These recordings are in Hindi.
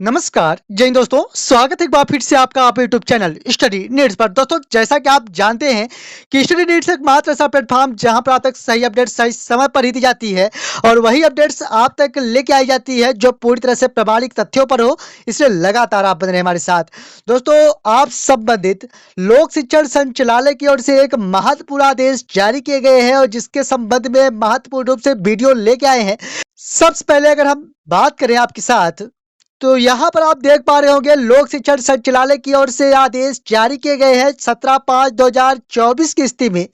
नमस्कार जय हिंद दोस्तों, स्वागत है एक बार फिर से आपका आप यूट्यूब चैनल स्टडी नीड्स पर। दोस्तों, जैसा कि आप जानते हैं कि स्टडी नीड्स एकमात्र ऐसा प्लेटफॉर्म जहां पर आप तक सही अपडेट सही समय पर ही दी जाती है और वही अपडेट्स आप तक लेके आई जाती है जो पूरी तरह से प्रमाणिक तथ्यों पर हो। इसलिए लगातार आप बने रहे हमारे साथ। दोस्तों, आप संबंधित लोक शिक्षण संचालय की ओर से एक महत्वपूर्ण आदेश जारी किए गए हैं और जिसके संबंध में महत्वपूर्ण रूप से वीडियो लेके आए हैं। सबसे पहले अगर हम बात करें आपके साथ, तो यहाँ पर आप देख पा रहे होंगे लोक शिक्षण संचालय की ओर से आदेश जारी किए गए हैं 17/5/2024 की स्थिति में।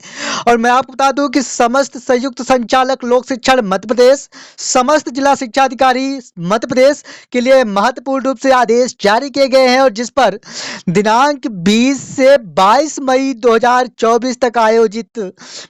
और मैं आपको बता दूं कि समस्त संयुक्त संचालक लोक शिक्षण मध्य प्रदेश, समस्त जिला शिक्षा अधिकारी मध्य प्रदेश के लिए महत्वपूर्ण रूप से आदेश जारी किए गए हैं और जिस पर दिनांक 20 से 22 मई 2024 तक आयोजित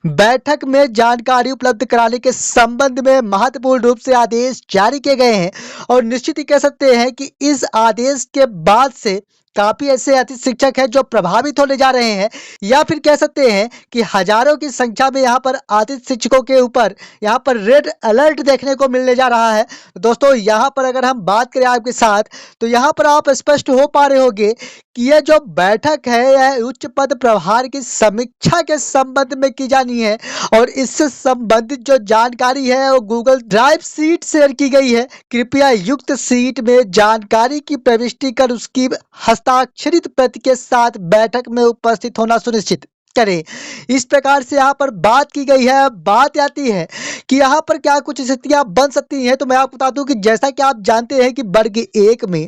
बैठक में जानकारी उपलब्ध कराने के संबंध में महत्वपूर्ण रूप से आदेश जारी किए गए हैं। और निश्चित ही कह सकते हैं कि इस आदेश के बाद से काफी ऐसे अतिथि शिक्षक हैं जो प्रभावित होने जा रहे हैं, या फिर कह सकते हैं कि हजारों की संख्या में यहाँ पर अतिथि शिक्षकों के ऊपर यहाँ पर रेड अलर्ट देखने को मिलने जा रहा है। दोस्तों, यहाँ पर अगर हम बात करें आपके साथ, तो यहाँ पर आप स्पष्ट हो पा रहे होंगे कि यह जो बैठक है यह उच्च पद प्रभार की समीक्षा के संबंध में की जानी है और इससे संबंधित जो जानकारी है वो गूगल ड्राइव सीट शेयर की गई है। कृपया युक्त सीट में जानकारी की प्रविष्टि कर उसकी हस्ताक्षरित प्रति के साथ बैठक में उपस्थित होना सुनिश्चित करें। इस प्रकार से यहाँ पर बात की गई है। बात आती है कि यहाँ पर क्या कुछ स्थितियां बन सकती हैं, तो मैं आपको बता दूं कि जैसा कि आप जानते हैं कि वर्ग 1 में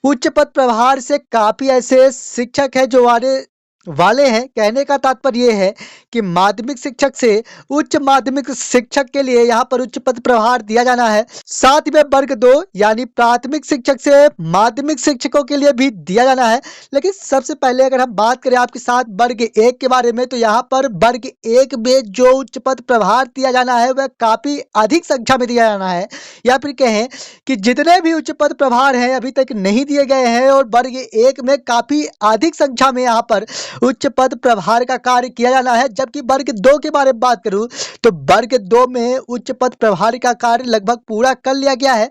उच्च पद प्रभार से काफी ऐसे शिक्षक हैं जो आने वाले हैं। कहने का तात्पर्य यह है कि माध्यमिक शिक्षक से उच्च माध्यमिक शिक्षक के लिए यहाँ पर उच्च पद प्रभार दिया जाना है। साथ ही में वर्ग 2 यानी प्राथमिक शिक्षक से माध्यमिक शिक्षकों के लिए भी दिया जाना है। लेकिन सबसे पहले अगर हम बात करें आपके साथ वर्ग 1 के बारे में, तो यहाँ पर वर्ग 1 में जो उच्च पद प्रभार दिया जाना है वह काफी अधिक संख्या में दिया जाना है, या फिर कहें कि जितने भी उच्च पद प्रभार हैं अभी तक नहीं दिए गए हैं और वर्ग 1 में काफी अधिक संख्या में यहाँ पर उच्च पद प्रभार का कार्य किया जाना है। जबकि वर्ग 2 के बारे में बात करूं तो वर्ग 2 में उच्च पद प्रभार का कार्य लगभग पूरा कर लिया गया है।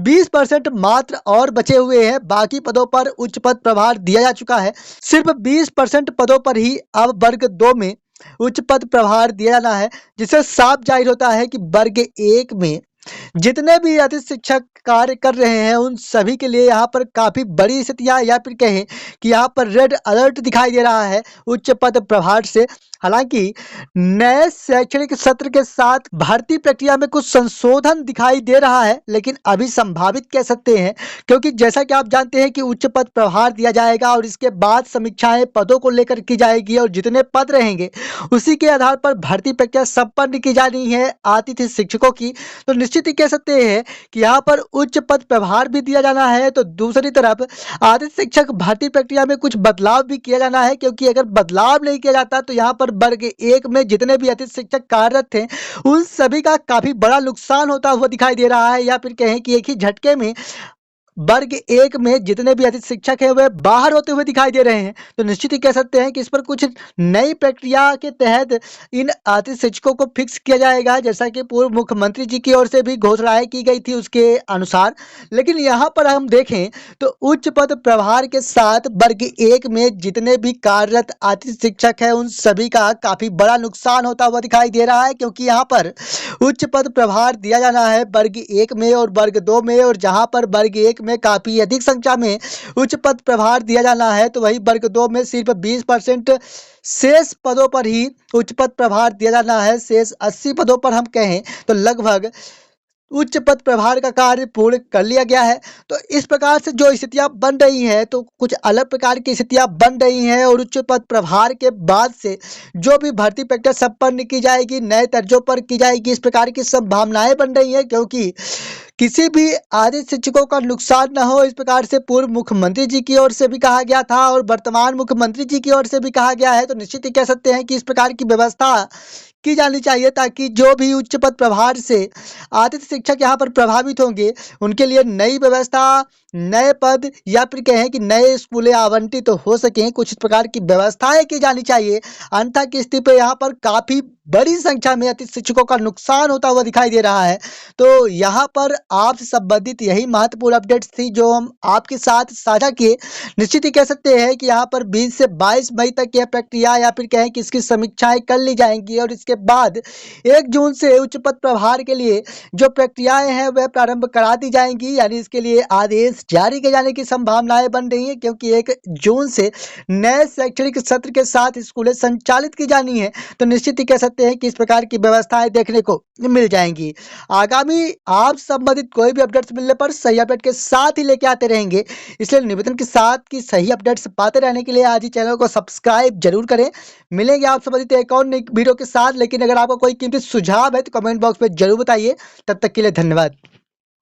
20% मात्र और बचे हुए हैं। बाकी पदों पर उच्च पद प्रभार दिया जा चुका है। सिर्फ 20% पदों पर ही अब वर्ग 2 में उच्च पद प्रभार दिया जाना है, जिससे साफ जाहिर होता है कि वर्ग 1 में जितने भी अतिथि शिक्षक कार्य कर रहे हैं उन सभी के लिए यहाँ पर काफी बड़ी स्थितियां, या फिर कहें कि यहाँ पर रेड अलर्ट दिखाई दे रहा है उच्च पद प्रभार से। हालांकि नए शैक्षणिक सत्र के साथ भर्ती प्रक्रिया में कुछ संशोधन दिखाई दे रहा है, लेकिन अभी संभावित कह सकते हैं, क्योंकि जैसा कि आप जानते हैं कि उच्च पद प्रभार दिया जाएगा और इसके बाद समीक्षाएं पदों को लेकर की जाएगी और जितने पद रहेंगे उसी के आधार पर भर्ती प्रक्रिया संपन्न की जानी है अतिथि शिक्षकों की। तो निश्चित ही कह सकते हैं कि यहाँ पर उच्च पद प्रभार भी दिया जाना है, तो दूसरी तरफ अतिथि शिक्षक भर्ती प्रक्रिया में कुछ बदलाव भी किया जाना है, क्योंकि अगर बदलाव नहीं किया जाता तो यहाँ पर वर्ग 1 में जितने भी अतिथि शिक्षक कार्यरत थे उन सभी का काफी बड़ा नुकसान होता हुआ दिखाई दे रहा है, या फिर कहें कि एक ही झटके में वर्ग 1 में जितने भी अतिथि शिक्षक हैं वे बाहर होते हुए दिखाई दे रहे हैं। तो निश्चित ही कह सकते हैं कि इस पर कुछ नई प्रक्रिया के तहत इन अतिथि शिक्षकों को फिक्स किया जाएगा, जैसा कि पूर्व मुख्यमंत्री जी की ओर से भी घोषणाएं की गई थी उसके अनुसार। लेकिन यहाँ पर हम देखें तो उच्च पद प्रभार के साथ वर्ग 1 में जितने भी कार्यरत अतिथि शिक्षक हैं उन सभी का काफी बड़ा नुकसान होता हुआ दिखाई दे रहा है, क्योंकि यहाँ पर उच्च पद प्रभार दिया जाना है वर्ग 1 में और वर्ग 2 में, और जहां पर वर्ग 1 में काफी अधिक संख्या में उच्च पद प्रभार दिया जाना है तो वही वर्ग 2 में सिर्फ 20% शेष पदों पर ही उच्च पद प्रभार दिया जाना है। शेष 80 पदों पर हम कहें तो लगभग उच्च पद प्रभार का कार्य पूर्ण कर लिया गया है। तो इस प्रकार से जो स्थितियां बन रही हैं तो कुछ अलग प्रकार की स्थितियां बन रही हैं और उच्च पद प्रभार के बाद से जो भी भर्ती प्रक्रिया संपन्न की जाएगी नए तर्जों पर की जाएगी, इस प्रकार की संभावनाएं बन रही हैं, क्योंकि किसी भी आधे शिक्षकों का नुकसान न हो, इस प्रकार से पूर्व मुख्यमंत्री जी की ओर से भी कहा गया था और वर्तमान मुख्यमंत्री जी की ओर से भी कहा गया है। तो निश्चित ही कह सकते हैं कि इस प्रकार की व्यवस्था की जानी चाहिए ताकि जो भी उच्च पद प्रभार से अतिथि शिक्षक यहाँ पर प्रभावित होंगे उनके लिए नई व्यवस्था, नए पद या फिर कहें कि नए स्कूलें आवंटित तो हो सकें, कुछ इस प्रकार की व्यवस्थाएं की जानी चाहिए। अन्यथा की स्थिति पर यहाँ पर काफी बड़ी संख्या में अतिथि शिक्षकों का नुकसान होता हुआ दिखाई दे रहा है। तो यहाँ पर आपसे संबंधित यही महत्वपूर्ण अपडेट्स थी जो हम आपके साथ साझा किए। निश्चित ही कह सकते हैं कि यहाँ पर 20 से 22 मई तक यह प्रक्रिया या फिर कहें कि इसकी समीक्षाएं कर ली जाएंगी और इसके बाद 1 जून से उच्च पद प्रभार के लिए जो प्रक्रियाएं हैं वह प्रारंभ करा दी जाएंगी। यानी इसके लिए आदेश जारी किए जाने की संभावनाएं बन रही है, क्योंकि 1 जून से नए शैक्षणिक सत्र के साथ स्कूलें संचालित की जानी है। तो निश्चित ही कह सकते हैं कि इस प्रकार की व्यवस्थाएं देखने को मिल जाएंगी। आगामी आप संबंधित कोई भी अपडेट्स मिलने पर सही अपडेट के साथ ही लेके आते रहेंगे। इसलिए निवेदन के साथ कि सही अपडेट्स पाते रहने के लिए आज ही चैनल को सब्सक्राइब जरूर करें। मिलेंगे आप संबंधित एक और नई वीडियो के साथ, लेकिन अगर आपको कोई कीमती सुझाव है तो कमेंट बॉक्स में जरूर बताइए। तब तक के लिए धन्यवाद।